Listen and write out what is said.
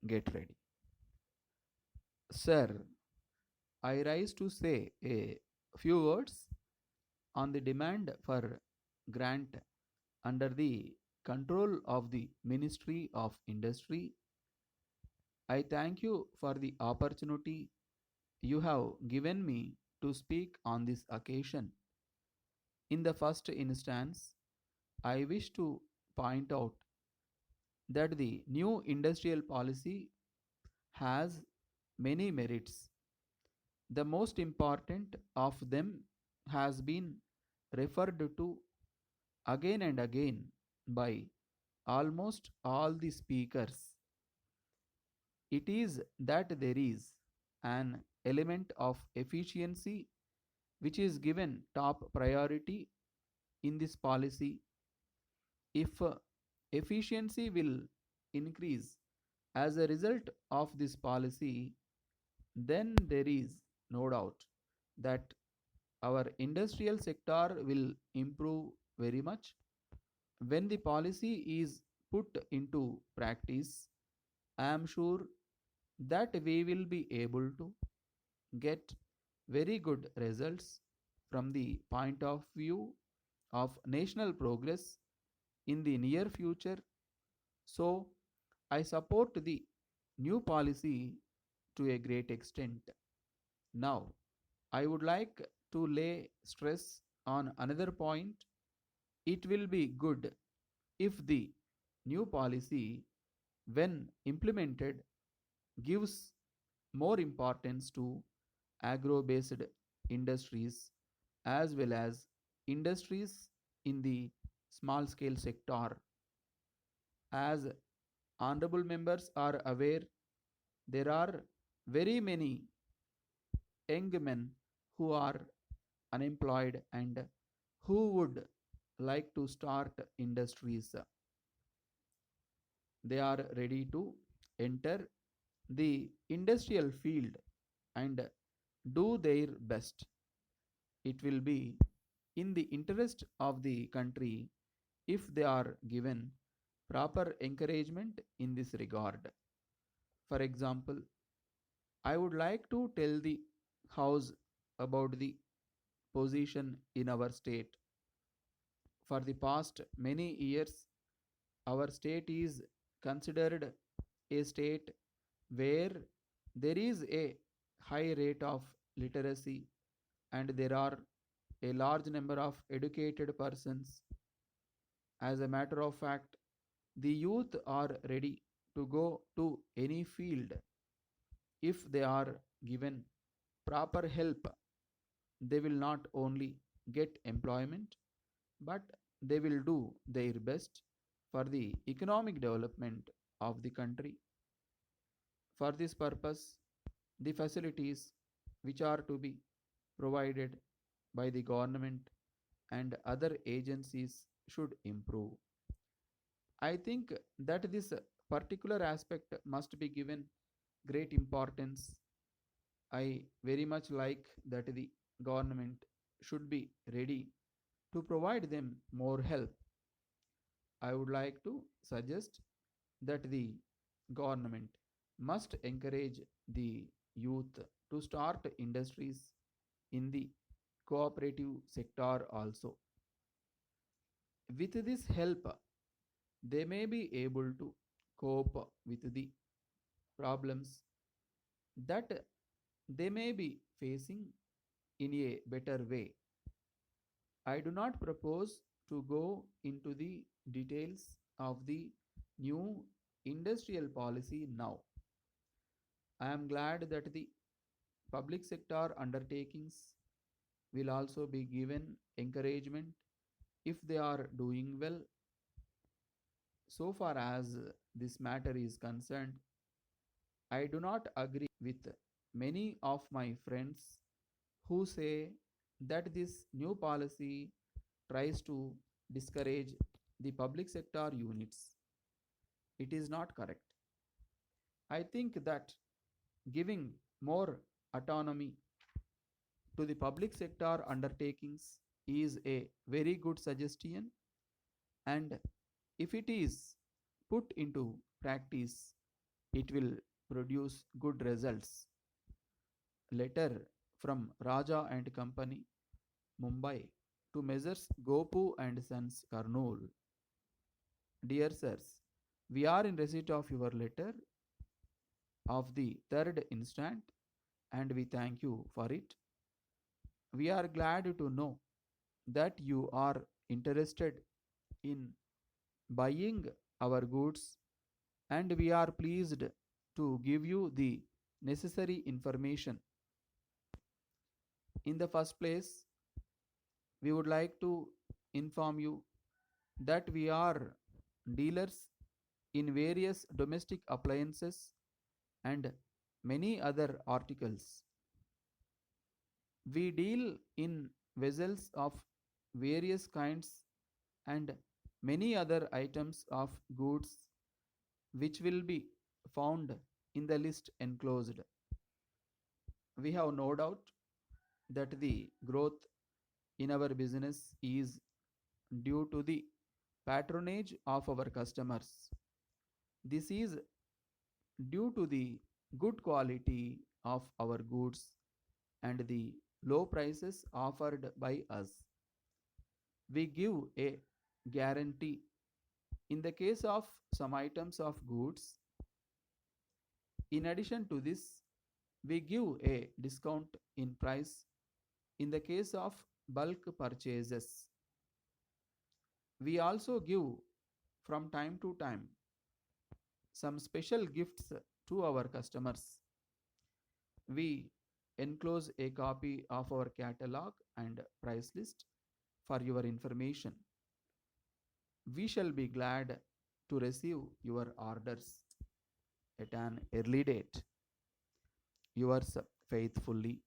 Get ready. Sir, I rise to say a few words on the demand for grant under the control of the Ministry of Industry. I thank you for the opportunity you have given me to speak on this occasion. In the first instance, I wish to point out that the new industrial policy has many merits. The most important of them has been referred to again and again by almost all the speakers. It is that there is an element of efficiency which is given top priority in this policy. If efficiency will increase as a result of this policy, then there is no doubt that our industrial sector will improve very much. When the policy is put into practice, I am sure that we will be able to get very good results from the point of view of national progress in the near future. So, I support the new policy to a great extent. Now, I would like to lay stress on another point. It will be good if the new policy, when implemented, gives more importance to agro based industries as well as industries in the small scale sector. As honorable members are aware, there are very many young men who are unemployed and who would like to start industries. They are ready to enter the industrial field and do their best. It will be in the interest of the country if they are given proper encouragement in this regard. For example, I would like to tell the House about the position in our state. For the past many years, our state is considered a state where there is a high rate of literacy and there are a large number of educated persons. As a matter of fact, the youth are ready to go to any field if they are given proper help. They will not only get employment but they will do their best for the economic development of the country. For this purpose, the facilities which are to be provided by the government and other agencies should improve. I think that this particular aspect must be given great importance. I very much like that the government should be ready to provide them more help. I would like to suggest that the government must encourage the youth to start industries in the cooperative sector also. With this help, they may be able to cope with the problems that they may be facing in a better way. I do not propose to go into the details of the new industrial policy now. I am glad that the public sector undertakings will also be given encouragement if they are doing well. So far as this matter is concerned, I do not agree with many of my friends who say that this new policy tries to discourage the public sector units. It is not correct. I think that giving more autonomy to the public sector undertakings is a very good suggestion, and if it is put into practice, it will produce good results. Letter from Raja and Company, Mumbai, to Messrs. Gopu and Sons, Karnool. Dear sirs, we are in receipt of your letter of the third instant and we thank you for it. We are glad to know that you are interested in buying our goods and we are pleased to give you the necessary information. In the first place, we would like to inform you that we are dealers in various domestic appliances and many other articles. We deal in vessels of various kinds and many other items of goods which will be found in the list enclosed. We have no doubt that the growth in our business is due to the patronage of our customers. This is due to the good quality of our goods and the low prices offered by us. We give a guarantee in the case of some items of goods. In addition to this, we give a discount in price in the case of bulk purchases. We also give from time to time some special gifts to our customers. We enclose a copy of our catalog and price list for your information. We shall be glad to receive your orders at an early date. Yours faithfully,